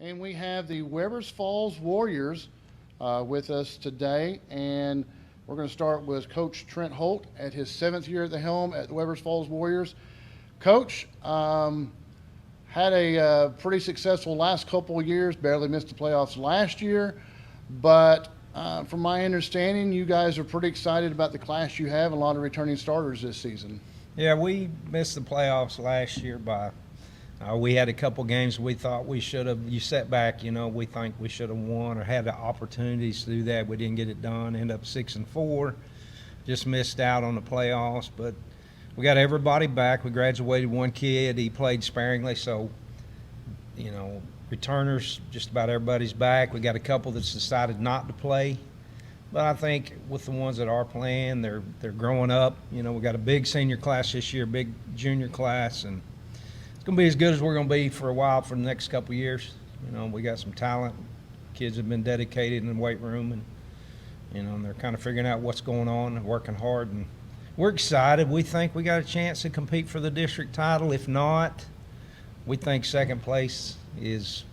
And we have the Webbers Falls Warriors with us today. And we're going to start with Coach Trent Holt at his 7th year at the helm at the Webbers Falls Warriors. Coach, had a pretty successful last couple of years, barely missed the playoffs last year. But from my understanding, you guys are pretty excited about the class you have and a lot of returning starters this season. Yeah, we missed the playoffs last year by we had a couple games we thought we should have. You set back, we think we should have won or had the opportunities to do that. We didn't get it done. End up 6-4, just missed out on the playoffs. But we got everybody back. We graduated one kid. He played sparingly, so returners, just about everybody's back. We got a couple that's decided not to play. But I think with the ones that are playing, they're growing up. We got a big senior class this year, big junior class, and it's going to be as good as we're going to be for a while for the next couple of years. We got some talent. Kids have been dedicated in the weight room, and they're kind of figuring out what's going on and working hard. And we're excited. We think we got a chance to compete for the district title. If not, we think second place is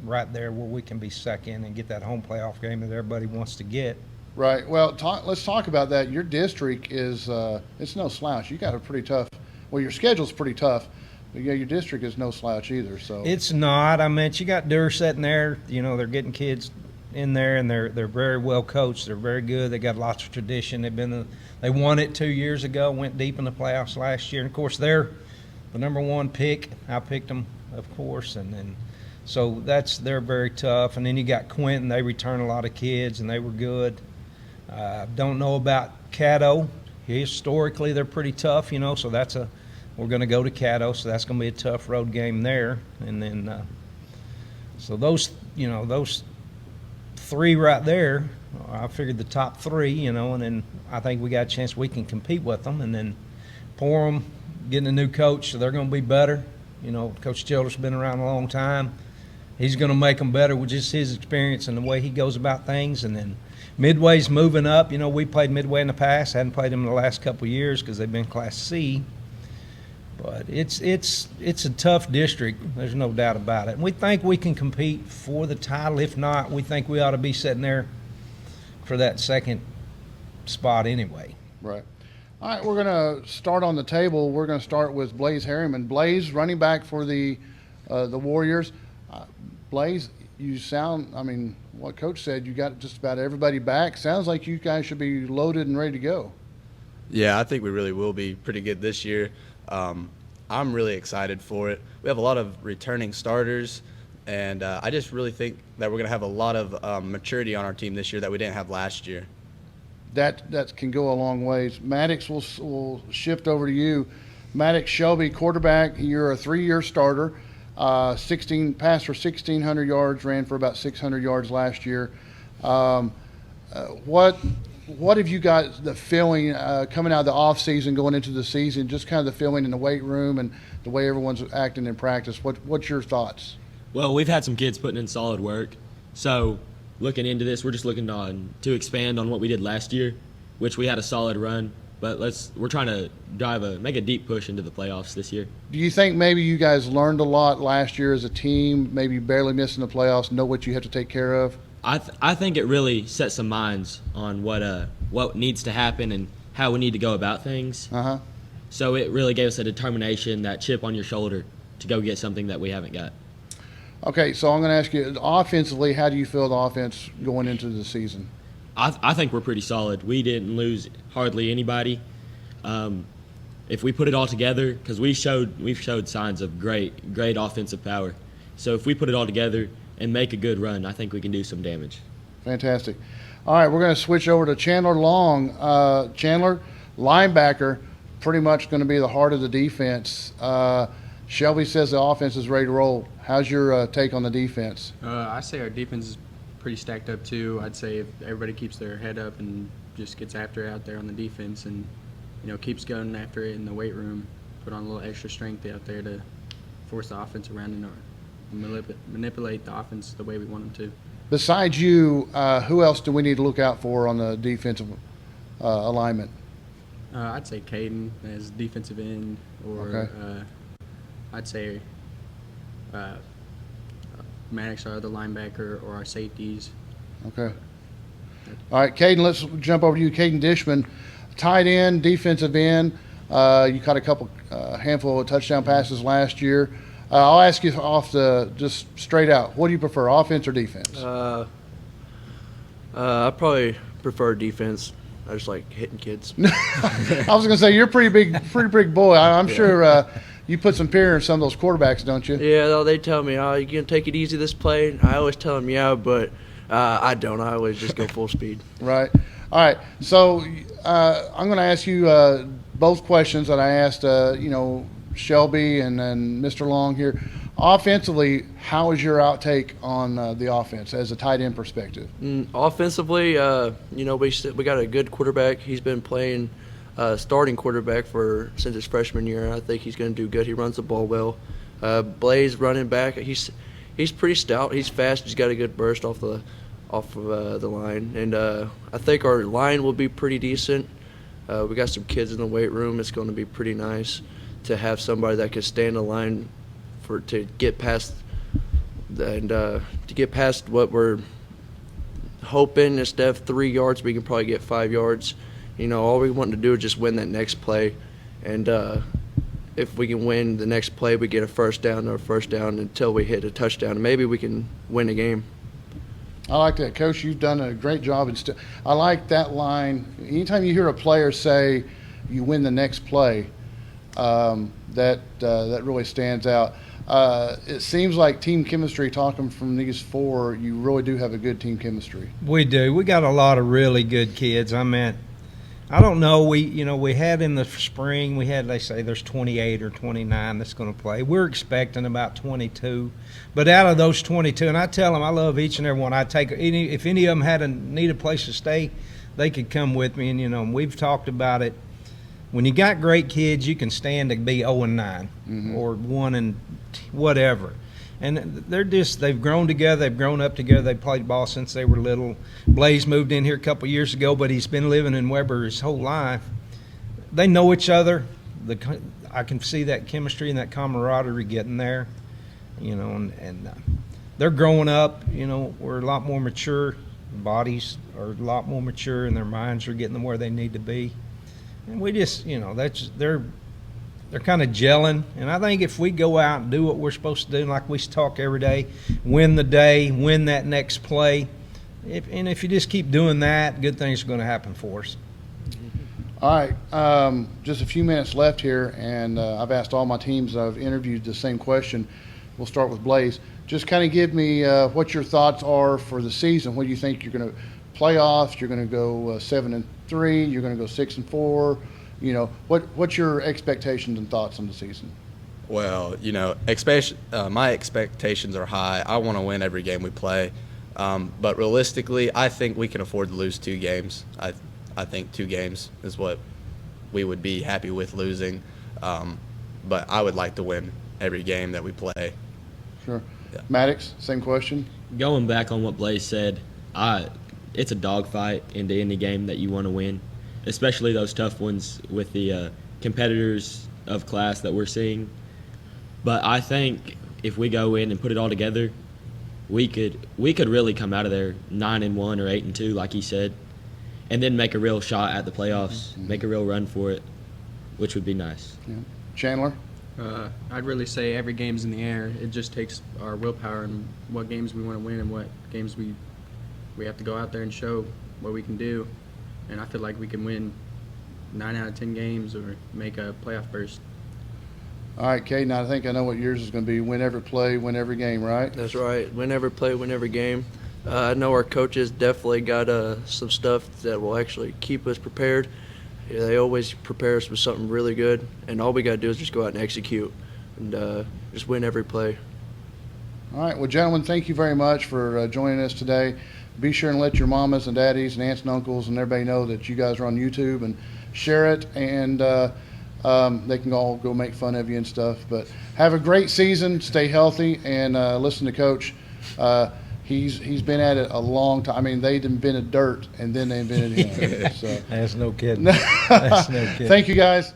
right there where we can be second and get that home playoff game that everybody wants to get. Right. Well, let's talk about that. Your district is it's no slouch. You got a pretty tough. Well, your schedule's pretty tough. But yeah, your district is no slouch either. So it's not. I mean, you got Durr sitting there. They're getting kids in there, and they're very well coached. They're very good. They got lots of tradition. They won it 2 years ago. Went deep in the playoffs last year. And of course, they're the number one pick. I picked them, of course, and then so they're very tough. And then you got Quentin. They return a lot of kids, and they were good. Don't know about Caddo. Historically, they're pretty tough. So we're going to go to Caddo, so that's going to be a tough road game there. And then, so those three right there, I figured the top three, and then I think we got a chance we can compete with them. And then Porham, getting a new coach, so they're going to be better. Coach Childress been around a long time. He's going to make them better with just his experience and the way he goes about things. And then Midway's moving up. We played Midway in the past, hadn't played them in the last couple of years because they've been Class C. But it's a tough district. There's no doubt about it. And we think we can compete for the title. If not, we think we ought to be sitting there for that second spot anyway. Right. All right, we're going to start on the table. We're going to start with Blaze Harriman. Blaze, running back for the Warriors. Blaze, you sound, what Coach said, you got just about everybody back. Sounds like you guys should be loaded and ready to go. Yeah, I think we really will be pretty good this year. I'm really excited for it. We have a lot of returning starters, and I just really think that we're going to have a lot of maturity on our team this year that we didn't have last year. That can go a long ways. Maddox will shift over to you. Maddox Shelby, quarterback. You're a 3-year starter. 16 passed for 1,600 yards, ran for about 600 yards last year. What have you got the feeling coming out of the off season, going into the season? Just kind of the feeling in the weight room and the way everyone's acting in practice. What's your thoughts? Well, we've had some kids putting in solid work, so looking into this, we're just looking to expand on what we did last year, which we had a solid run. But we're trying to make a deep push into the playoffs this year. Do you think maybe you guys learned a lot last year as a team, maybe barely missing the playoffs, know what you have to take care of? I think it really set some minds on what needs to happen and how we need to go about things. Uh-huh. So it really gave us a determination, that chip on your shoulder to go get something that we haven't got. Okay, so I'm going to ask you, offensively, how do you feel the offense going into the season? I think we're pretty solid. We didn't lose hardly anybody. If we put it all together, because we've showed signs of great offensive power. So if we put it all together and make a good run, I think we can do some damage. Fantastic. All right, we're going to switch over to Chandler Long. Chandler, linebacker, pretty much going to be the heart of the defense. Shelby says the offense is ready to roll. How's your take on the defense? I say our defense is pretty stacked up too. I'd say if everybody keeps their head up and just gets after it out there on the defense and keeps going after it in the weight room, put on a little extra strength out there to force the offense around and manipulate the offense the way we want them to. Besides you, who else do we need to look out for on the defensive alignment? I'd say Caden as defensive end, or Okay. I'd say Maddox, our other linebacker, or our safeties. Okay. All right, Caden, let's jump over to you. Caden Dishman, tight end, defensive end. You caught a handful of touchdown passes last year. I'll ask you just straight out. What do you prefer, offense or defense? I probably prefer defense. I just like hitting kids. I was going to say, you're a pretty big boy. I'm sure you put some fear in some of those quarterbacks, don't you? Yeah, they tell me, "Oh, you gonna take it easy this play?" I always tell them, "Yeah," but I don't. I always just go full speed. Right. All right. So I'm going to ask you both questions that I asked, Shelby and Mr. Long here. Offensively, how is your outtake on the offense as a tight end perspective? Offensively, we got a good quarterback. He's been playing starting quarterback since his freshman year, and I think he's going to do good. He runs the ball well. Blaze running back. He's pretty stout. He's fast. He's got a good burst off of the line, and I think our line will be pretty decent. We got some kids in the weight room. It's going to be pretty nice to have somebody that can stand the line to get past what we're hoping. Instead of 3 yards, we can probably get 5 yards. All we want to do is just win that next play, and if we can win the next play, we get a first down until we hit a touchdown, and maybe we can win the game. I like that, Coach. You've done a great job. I like that line. Anytime you hear a player say, "You win the next play," that really stands out. It seems like team chemistry, talking from these four, you really do have a good team chemistry. We do. We got a lot of really good kids. I don't know. We had in the spring, they say there's 28 or 29 that's going to play. We're expecting about 22. But out of those 22, and I tell them I love each and every one. If any of them need a place to stay, they could come with me. And, we've talked about it. When you got great kids, you can stand to be 0-9 or 1 and whatever. And they've grown together. They've grown up together. They've played ball since they were little. Blaze moved in here a couple of years ago, but he's been living in Weber his whole life. They know each other. I can see that chemistry and that camaraderie getting there, and they're growing up. We're a lot more mature. Bodies are a lot more mature, and their minds are getting them where they need to be. And we just, they're kind of gelling. And I think if we go out and do what we're supposed to do, like we talk every day, win the day, win that next play, if you just keep doing that, good things are going to happen for us. All right, just a few minutes left here, and I've asked all my teams I've interviewed the same question. We'll start with Blaze. Just kind of give me what your thoughts are for the season. What do you think you're going to playoffs? You're going to go 7-3. You're going to go 6-4. What's your expectations and thoughts on the season? Well, my expectations are high. I want to win every game we play. But realistically, I think we can afford to lose 2 games. I think 2 games is what we would be happy with losing. But I would like to win every game that we play. Sure. Yeah. Maddox, same question. Going back on what Blaze said, it's a dogfight into any game that you want to win, especially those tough ones with the competitors of class that we're seeing. But I think if we go in and put it all together, we could really come out of there 9-1 or 8-2, like he said, and then make a real shot at the playoffs, make a real run for it, which would be nice. Yeah. Chandler? I'd really say every game's in the air. It just takes our willpower and what games we want to win and what games we have to go out there and show what we can do. And I feel like we can win 9 out of 10 games or make a playoff berth. All right, Caden, I think I know what yours is going to be. Win every play, win every game, right? That's right. Win every play, win every game. I know our coaches definitely got some stuff that will actually keep us prepared. Yeah, they always prepare us with something really good, and all we got to do is just go out and execute and just win every play. All right. Well, gentlemen, thank you very much for joining us today. Be sure and let your mamas and daddies and aunts and uncles and everybody know that you guys are on YouTube and share it, and they can all go make fun of you and stuff. But have a great season. Stay healthy, and listen to Coach. He's been at it a long time. I mean, they invented dirt, and then they invented him. So. That's no kidding. That's no kidding. Thank you, guys.